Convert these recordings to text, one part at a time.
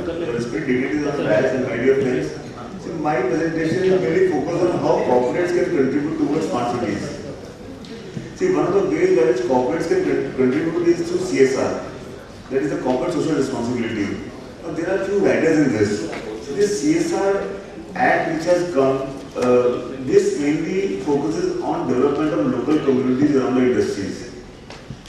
respect dignities of bias and my dear friends. So my presentation will mainly focus on how corporates can contribute towards smart cities. See, one of the ways by which corporates can contribute is through CSR. That is the corporate social responsibility. Now there are few riders in this. So this CSR Act which has come, this mainly focuses on development of local communities around the industries.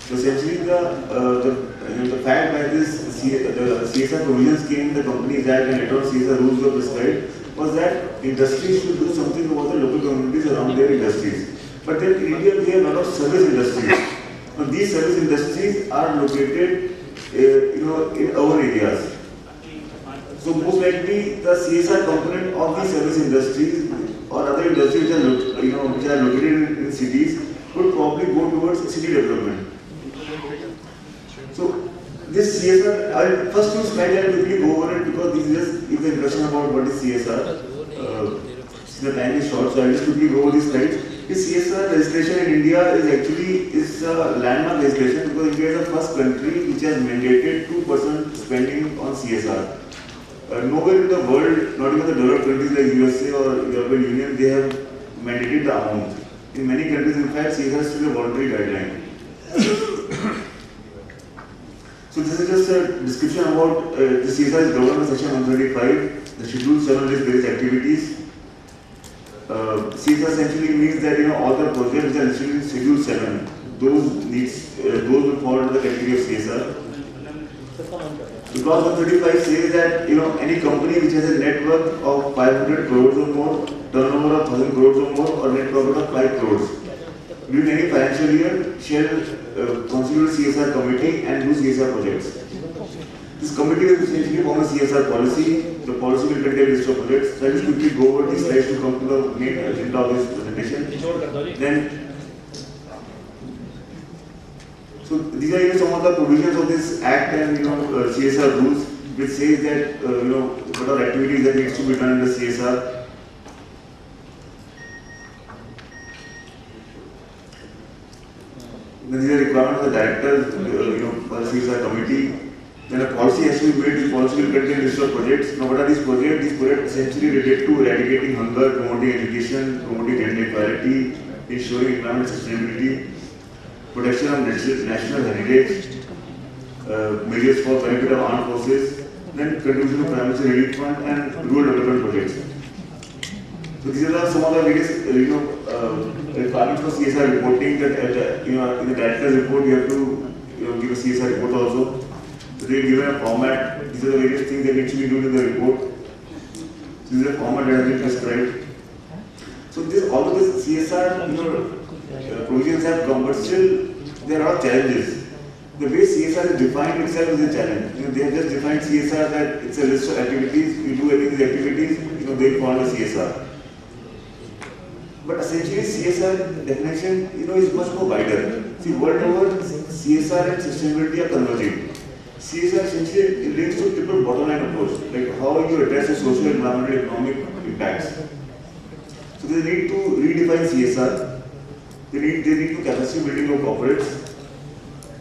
So essentially the fact that this CSR provisions came in the Companies Act and later on CSR rules were prescribed was that industries should do something about the local communities around their industries. But then in India we have a lot of service industries. Now these service industries are located in urban areas. So most likely the CSR component of these service industries or other industries which are located in cities would probably go towards city development. So this CSR, I'll first two slides I'll quickly go over it because this is just give the impression about what is CSR. The time is short, so I'll just quickly go over these slides. This CSR legislation in India is a landmark legislation because India is the first country which has mandated 2% spending on CSR. Nowhere in the world, not even the developed countries like USA or European Union, they have mandated the amount. In many countries, in fact, CSR is still a voluntary guideline. So this is just a description about the CSR is governed by Section 135. The Schedule 7 lists various activities. CSR essentially means that all the projects which are listed in Schedule 7, those will fall under the category of CSR. Because 135 says that any company which has a net worth of 500 crores or more, turnover of 1000 crores or more, or net profit of 5 crores during any financial year shall constitute a CSR committee and do CSR projects. This committee will essentially form a CSR policy. The policy will contain a list of projects. So I will just quickly go over these slides to come to the main agenda of this presentation. Then, so these are some of the provisions of this Act and CSR rules, which says that what are activities that needs to be done in the CSR. Then these are requirements of the directors, for the CSR committee. Then a policy has to be made. This policy will contain a list of projects. Now, what are these projects? These projects essentially relate to eradicating hunger, promoting education, promoting gender equality, ensuring environment sustainability, protection of national heritage, measures for benefit of armed forces, then contribution to climate change relief fund and rural development projects. So these are some of the various requirements for CSR reporting. That in the director's report you have to give a CSR report also. So they are given a format. These are the various things that need to be done in the report. So this is a format that has been prescribed. So all of this CSR provisions have come, but still there are challenges. The way CSR is defined itself is a challenge. They have just defined CSR that it's a list of activities. You do any of these activities, they fall under CSR. But essentially, CSR definition, is much more wider. See, world over, CSR and sustainability are converging. CSR essentially links to triple bottom line approach, like how you address the social, environmental, economic impacts. So they need to redefine CSR. They need to capacity building of corporates.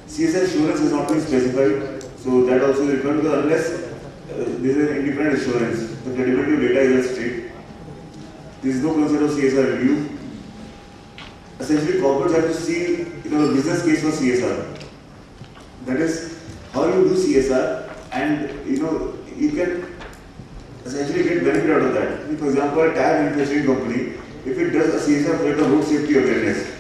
CSR assurance has not been specified, so that also is required because unless there is an independent assurance, the credibility of data is at stake. There is no concept of CSR review. Essentially, corporates have to see the business case for CSR. That is how you do CSR, and you can essentially get benefit out of that. For example, a tire manufacturing company, if it does a CSR project of road safety awareness,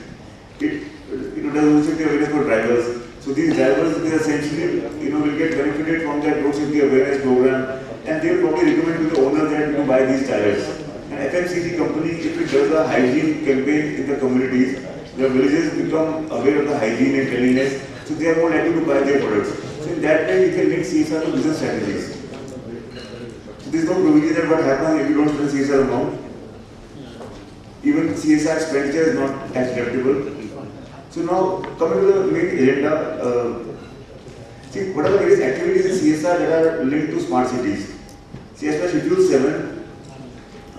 it does road safety awareness for drivers. So these drivers essentially will get benefited from that road safety awareness program, and they will probably recommend to the owner that buy these tires. An FMCG company, if it does a hygiene campaign in the communities, the villages become aware of the hygiene and cleanliness, so they are more likely to buy their products. So in that way, you can link CSR to business strategies. So there is no provision that what happens if you don't spend CSR amount. Even CSR expenditure is not tax deductible. So now, coming to the main agenda, see what are the various activities in CSR that are linked to smart cities. See, as per Schedule 7,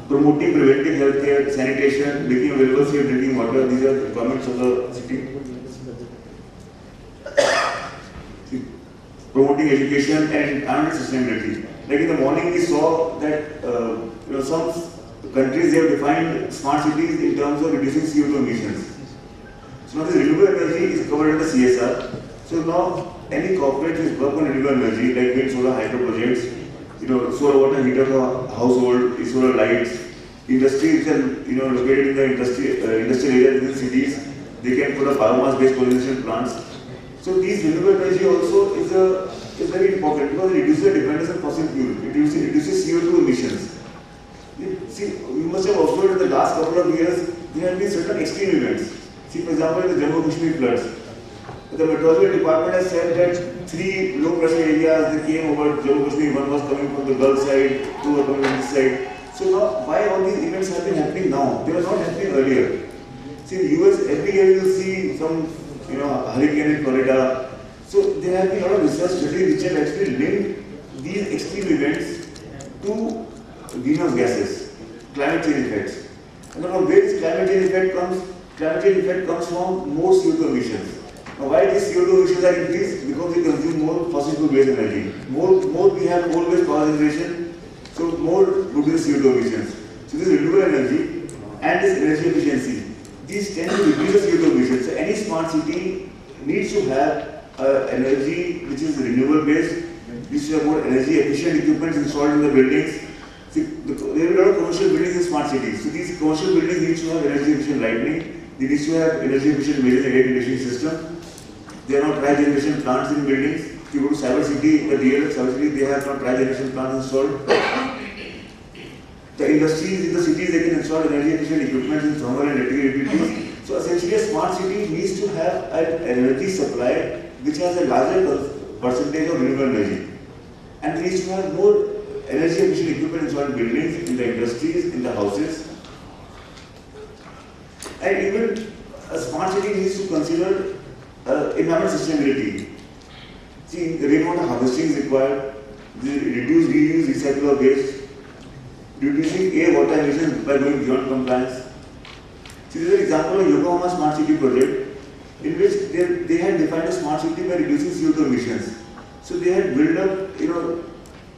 promoting preventive healthcare, sanitation, making available safe drinking water, these are requirements of the city. See, promoting education and environmental sustainability. Like in the morning, we saw that some countries they have defined smart cities in terms of reducing CO2 emissions. So now the renewable energy is covered under CSR. So now any corporate which work on renewable energy, like wind, solar, hydro projects, solar water heater for household, solar lights, industries which are located in the industrial areas in the cities, they can put a biomass-based cogeneration plants. So these renewable energy also is very important because it reduces the dependence on fossil fuel. It reduces CO2 emissions. See, you must have observed in the last couple of years there have been certain extreme events. See, for example, in the Jammu Kashmir floods, the meteorology department has said that 3 low pressure areas that came over Jammu Kashmir. One was coming from the Gulf side, 2 were coming from this side. So now, why all these events have been happening now? They were not happening earlier. See, in the US, every year you will see some hurricane in Florida. So there have been a lot of research studies which have actually linked these extreme events to greenhouse gases, climate change effects. And now where this climate change effect comes? Climate change effect comes from more CO2 emissions. Now why these CO2 emissions are increased? Because we consume more fossil fuel-based energy. More we have coal-based power generation, so more would be the CO2 emissions. So this renewable energy and this energy efficiency, these tend to reduce the CO2 emissions. So any smart city needs to have energy which is renewable based, needs to have more energy efficient equipment installed in the buildings. See, there are a lot of commercial buildings in smart cities. So these commercial buildings need to have energy efficient lighting, they need to have energy efficient major air conditioning system. There are no tri-generation plants in buildings. If you go to Cyber City, the DLF Cyber City, they have no tri-generation plants installed. The industries in the cities, they can install energy efficient equipment in thermal and electrical utilities. So essentially a smart city needs to have an energy supply which has a larger percentage of renewable energy. And it needs to have more energy efficient equipment installed in buildings, in the industries, in the houses. And even a smart city needs to consider environmental sustainability. See, rainwater harvesting is required, reduce, reuse, recycle of waste, reducing air water emissions by going beyond compliance. See, this is an example of Yokohama Smart City project in which they had defined a smart city by reducing CO2 emissions. So they had built up,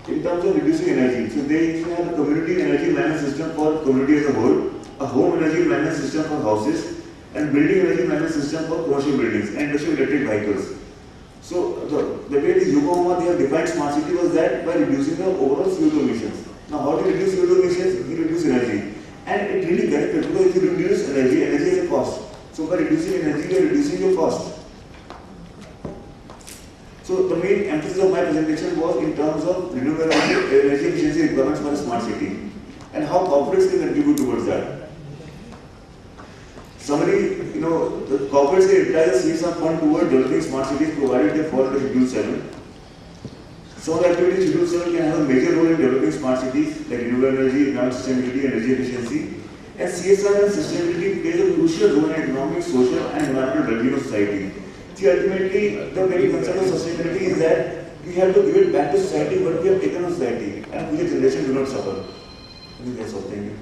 in terms of reducing energy. So they used to have a community energy management system for community as a whole, a home energy management system for houses, and building energy management system for commercial buildings and industrial electric vehicles. So the way this Yokohama they have defined smart city was that by reducing the overall CO2 emissions. Now how do you reduce CO2 emissions? You reduce energy. And it really benefits because if you reduce energy, energy is a cost. So by reducing energy, you are reducing your cost. So the main emphasis of my presentation was in terms of renewable energy efficiency requirements for a smart city and how corporates can contribute towards that. Summary, the corporates can utilize the CSR fund towards developing smart cities provided they fall under Schedule 7. Some of the activities in Schedule 7 can have a major role in developing smart cities like renewable energy, environmental sustainability, energy efficiency. And CSR and sustainability plays a crucial role in economic, social and environmental well-being of society. See, ultimately, the very concept of sustainability is that we have to give it back to society what we have taken from society and future generations do not suffer. I think that's all. Thank you.